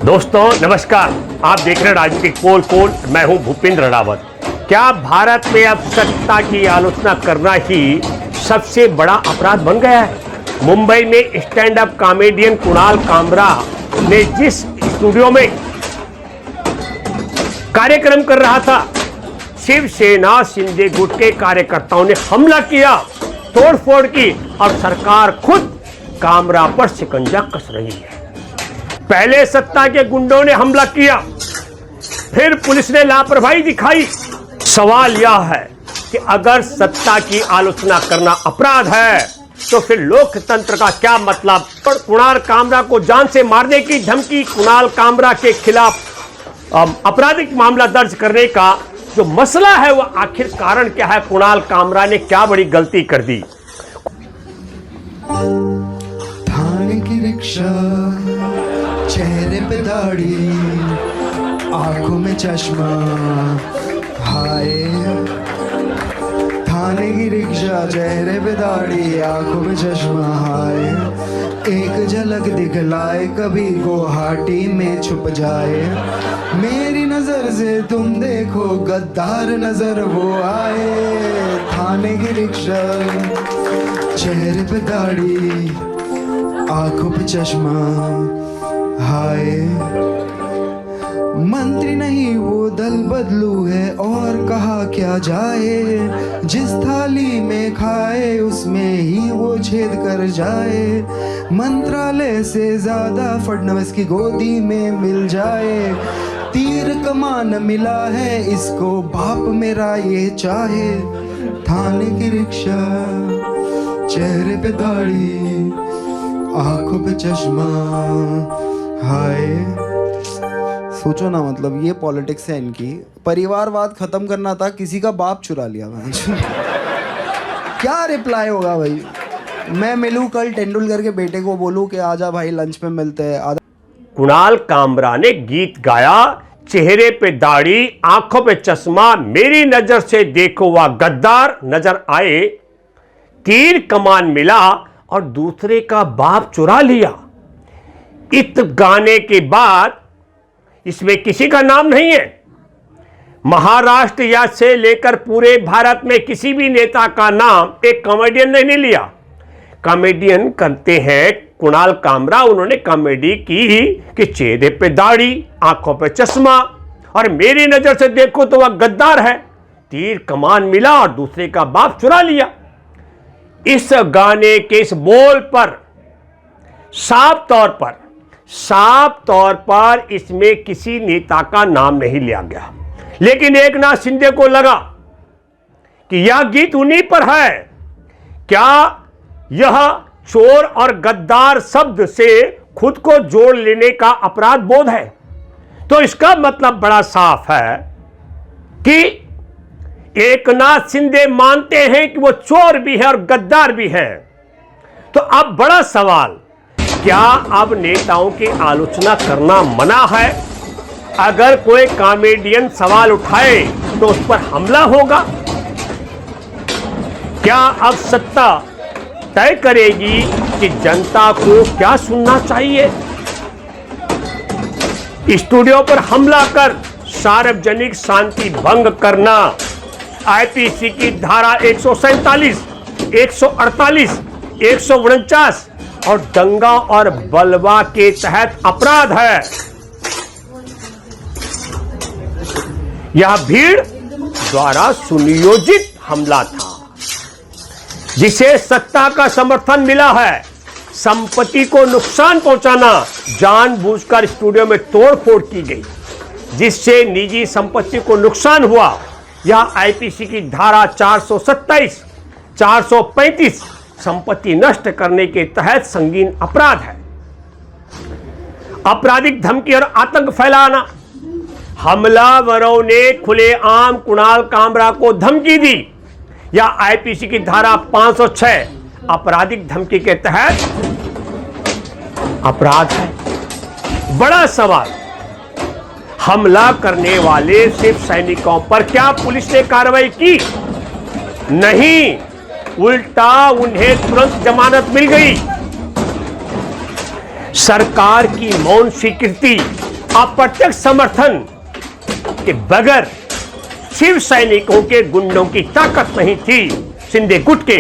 दोस्तों नमस्कार, आप देख रहे हैं राजनीतिक पोल कोल। मैं हूं भूपेंद्र रावत। क्या भारत में अब सत्ता की आलोचना करना ही सबसे बड़ा अपराध बन गया है? मुंबई में stand up comedian Kunal Kamra ने जिस स्टूडियो में कार्यक्रम कर रहा था, शिवसेना शिंदे गुट के कार्यकर्ताओं ने हमला किया, तोड़फोड़ की और सरकार खुद कामरा पर शिकंजा कस रही है। पहले सत्ता के गुंडों ने हमला किया, फिर पुलिस ने लापरवाही दिखाई। सवाल यह है कि अगर सत्ता की आलोचना करना अपराध है तो फिर लोकतंत्र का क्या मतलब? पर कुणाल कामरा को जान से मारने की धमकी, कुणाल कामरा के खिलाफ आपराधिक मामला दर्ज करने का जो मसला है वह आखिर कारण क्या है? कुणाल कामरा ने क्या बड़ी गलती कर दी? थाने की रिक्शा, चेहरे पे दाढ़ी, आंखों में चश्मा, हाय। थाने की रिक्शा, चेहरे पे दाढ़ी, आंखों में चश्मा, हाय। एक झलक दिखलाए कभी गुवाहाटी में छुप जाए। मेरी नजर से तुम देखो गद्दार नजर वो आए। थाने की रिक्शा, चेहरे पे दाढ़ी, आंखों पे चश्मा, हाय। मंत्री नहीं वो दल बदलू है और कहा क्या जाए। जिस थाली में खाए उसमें ही वो छेद कर जाए। मंत्रालय से ज्यादा फडणवीस की गोदी में मिल जाए। तीर कमान मिला है इसको बाप मेरा ये चाहे। थाने की रिक्शा, चेहरे पे दाढ़ी, आंखों पे चश्मा, हाय। सोचो ना, मतलब ये पॉलिटिक्स है इनकी। परिवारवाद खत्म करना था, किसी का बाप चुरा लिया। क्या रिप्लाई होगा भाई? मैं मिलूं कल तेंदुलकर के बेटे को, बोलूं कि आजा भाई लंच पे मिलते हैं। कुणाल कामरा ने गीत गाया, चेहरे पे दाढ़ी, आंखों पे चश्मा, मेरी नजर से देखो वह गद्दार नजर आए। तीर कमान मिला और दूसरे का बाप चुरा लिया। इत गाने के बाद इसमें किसी का नाम नहीं है। महाराष्ट्र या से लेकर पूरे भारत में किसी भी नेता का नाम एक कॉमेडियन ने नहीं लिया। कॉमेडियन करते हैं कुणाल कामरा, उन्होंने कॉमेडी की कि चेहरे पे दाढ़ी, आंखों पे चश्मा और मेरी नजर से देखो तो वह गद्दार है। तीर कमान मिला और दूसरे का बाप चुरा लिया। इस गाने के इस बोल पर साफ तौर पर इसमें किसी नेता का नाम नहीं लिया गया। लेकिन एकनाथ शिंदे को लगा कि यह गीत उन्हीं पर है। क्या यह चोर और गद्दार शब्द से खुद को जोड़ लेने का अपराध बोध है? तो इसका मतलब बड़ा साफ है कि एकनाथ शिंदे मानते हैं कि वो चोर भी है और गद्दार भी है। तो अब बड़ा सवाल, क्या अब नेताओं की आलोचना करना मना है? अगर कोई कॉमेडियन सवाल उठाए तो उस पर हमला होगा? क्या अब सत्ता तय करेगी कि जनता को क्या सुनना चाहिए? स्टूडियो पर हमला कर सार्वजनिक शांति भंग करना आईपीसी की धारा 147, 148, 149 और दंगा और बलवा के तहत अपराध है। यह भीड़ द्वारा सुनियोजित हमला था जिसे सत्ता का समर्थन मिला है। संपत्ति को नुकसान पहुंचाना, जानबूझकर स्टूडियो में तोड़फोड़ की गई जिससे निजी संपत्ति को नुकसान हुआ। यह आईपीसी की धारा 427, 435 संपत्ति नष्ट करने के तहत संगीन अपराध है। आपराधिक धमकी और आतंक फैलाना, हमलावरों ने खुलेआम कुणाल कामरा को धमकी दी। यह आईपीसी की धारा 506 आपराधिक धमकी के तहत अपराध है। बड़ा सवाल, हमला करने वाले सिर्फ सैनिकों पर क्या पुलिस ने कार्रवाई की? नहीं, उल्टा उन्हें तुरंत जमानत मिल गई। सरकार की मौन स्वीकृति अप्रत्यक्ष समर्थन के बगैर शिव सैनिकों के गुंडों की ताकत नहीं थी शिंदे गुट के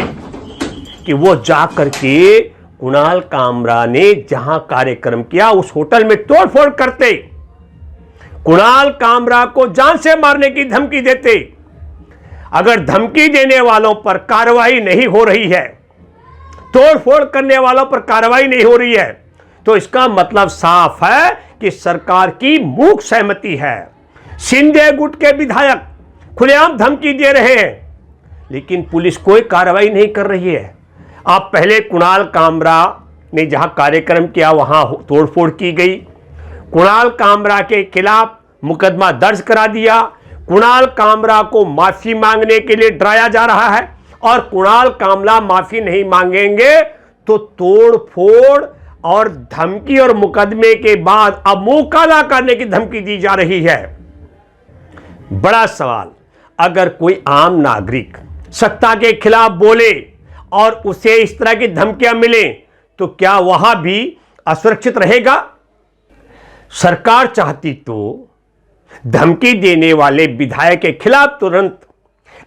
कि वो जाकर के कुणाल कामरा ने जहां कार्यक्रम किया उस होटल में तोड़फोड़ करते, कुणाल कामरा को जान से मारने की धमकी देते। अगर धमकी देने वालों पर कार्रवाई नहीं हो रही है, तोड़फोड़ करने वालों पर कार्रवाई नहीं हो रही है, तो इसका मतलब साफ है कि सरकार की मूक सहमति है। शिंदे गुट के विधायक खुलेआम धमकी दे रहे हैं, लेकिन पुलिस कोई कार्रवाई नहीं कर रही है। आप पहले कुणाल कामरा ने जहां कार्यक्रम किया वहां तोड़फोड़ की गई, कुणाल कामरा के खिलाफ मुकदमा दर्ज करा दिया, कुणाल कामरा को माफी मांगने के लिए डराया जा रहा है, और कुणाल कामरा माफी नहीं मांगेंगे तो तोड़फोड़ और धमकी और मुकदमे के बाद अब मुंह काला करने की धमकी दी जा रही है। बड़ा सवाल, अगर कोई आम नागरिक सत्ता के खिलाफ बोले और उसे इस तरह की धमकियां मिले तो क्या वहां भी असुरक्षित रहेगा? सरकार चाहती तो धमकी देने वाले विधायक के खिलाफ तुरंत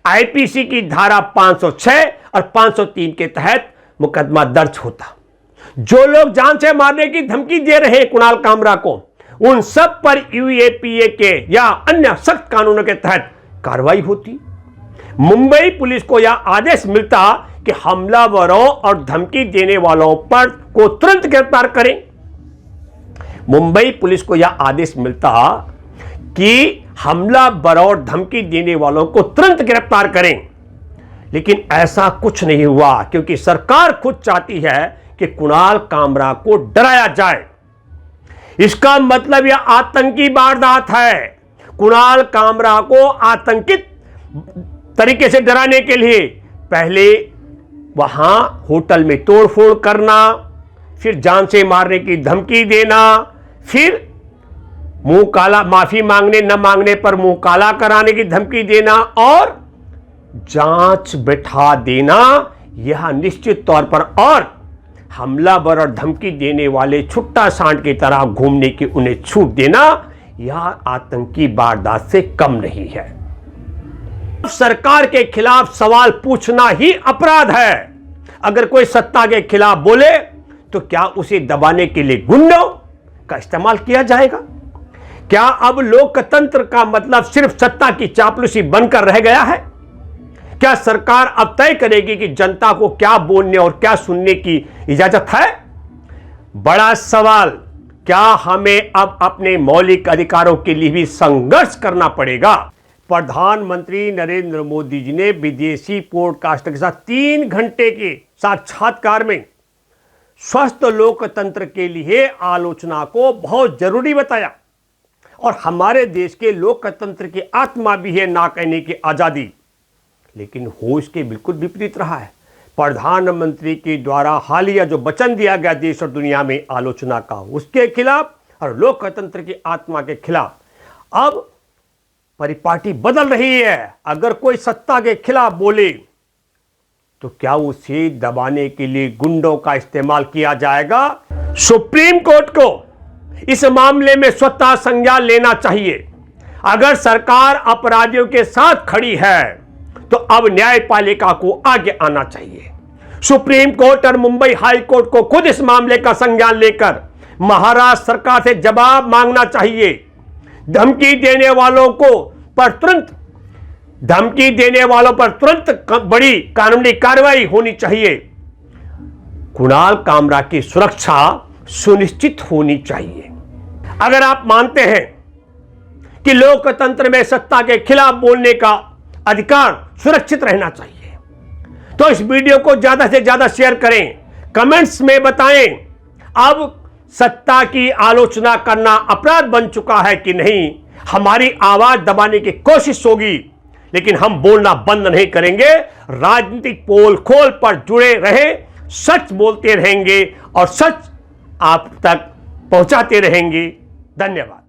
आईपीसी की धारा 506 और 503 के तहत मुकदमा दर्ज होता। जो लोग जान से मारने की धमकी दे रहे हैं कुणाल कामरा को, उन सब पर यूएपीए के या अन्य सख्त कानूनों के तहत कार्रवाई होती। मुंबई पुलिस को यह आदेश मिलता कि हमलावरों और धमकी देने वालों पर को तुरंत गिरफ्तार करें। मुंबई पुलिस को यह आदेश मिलता कि हमलावरों और धमकी देने वालों को तुरंत गिरफ्तार करें, लेकिन ऐसा कुछ नहीं हुआ, क्योंकि सरकार खुद चाहती है कि कुणाल कामरा को डराया जाए। इसका मतलब यह आतंकी वारदात है। कुणाल कामरा को आतंकित तरीके से डराने के लिए पहले वहां होटल में तोड़फोड़ करना, फिर जान से मारने की धमकी देना, फिर मुंह काला, माफी मांगने न मांगने पर मुंह काला कराने की धमकी देना और जांच बैठा देना, यह निश्चित तौर पर, और हमलावर और धमकी देने वाले छुट्टा सांड की तरह घूमने की उन्हें छूट देना, यह आतंकी वारदात से कम नहीं है। सरकार के खिलाफ सवाल पूछना ही अपराध है। अगर कोई सत्ता के खिलाफ बोले तो क्या उसे दबाने के लिए गुंडों का इस्तेमाल किया जाएगा? क्या अब लोकतंत्र का मतलब सिर्फ सत्ता की चापलूसी बनकर रह गया है? क्या सरकार अब तय करेगी कि जनता को क्या बोलने और क्या सुनने की इजाजत है? बड़ा सवाल, क्या हमें अब अपने मौलिक अधिकारों के लिए भी संघर्ष करना पड़ेगा? प्रधानमंत्री नरेंद्र मोदी जी ने विदेशी पॉडकास्टर के साथ 3 घंटे के साक्षात्कार में स्वस्थ लोकतंत्र के लिए आलोचना को बहुत जरूरी बताया, और हमारे देश के लोकतंत्र की आत्मा भी है ना कहने की आजादी। लेकिन हो इसके बिल्कुल विपरीत रहा है। प्रधानमंत्री के द्वारा हालिया जो वचन दिया गया देश और दुनिया में आलोचना का, उसके खिलाफ और लोकतंत्र की आत्मा के खिलाफ अब परिपाटी बदल रही है। अगर कोई सत्ता के खिलाफ बोले तो क्या उसे दबाने के लिए गुंडों का इस्तेमाल किया जाएगा? सुप्रीम कोर्ट को इस मामले में स्वतः संज्ञान लेना चाहिए। अगर सरकार अपराधियों के साथ खड़ी है तो अब न्यायपालिका को आगे आना चाहिए। सुप्रीम कोर्ट और मुंबई हाई कोर्ट को खुद इस मामले का संज्ञान लेकर महाराष्ट्र सरकार से जवाब मांगना चाहिए। धमकी देने वालों पर तुरंत बड़ी कानूनी कार्रवाई होनी चाहिए। कुणाल कामरा की सुरक्षा सुनिश्चित होनी चाहिए। अगर आप मानते हैं कि लोकतंत्र में सत्ता के खिलाफ बोलने का अधिकार सुरक्षित रहना चाहिए, तो इस वीडियो को ज्यादा से ज्यादा शेयर करें, कमेंट्स में बताएं अब सत्ता की आलोचना करना अपराध बन चुका है कि नहीं। हमारी आवाज दबाने की कोशिश होगी, लेकिन हम बोलना बंद नहीं करेंगे। राजनीतिक पोल खोल पर जुड़े रहे, सच बोलते रहेंगे और सच आप तक पहुंचाते रहेंगे। धन्यवाद।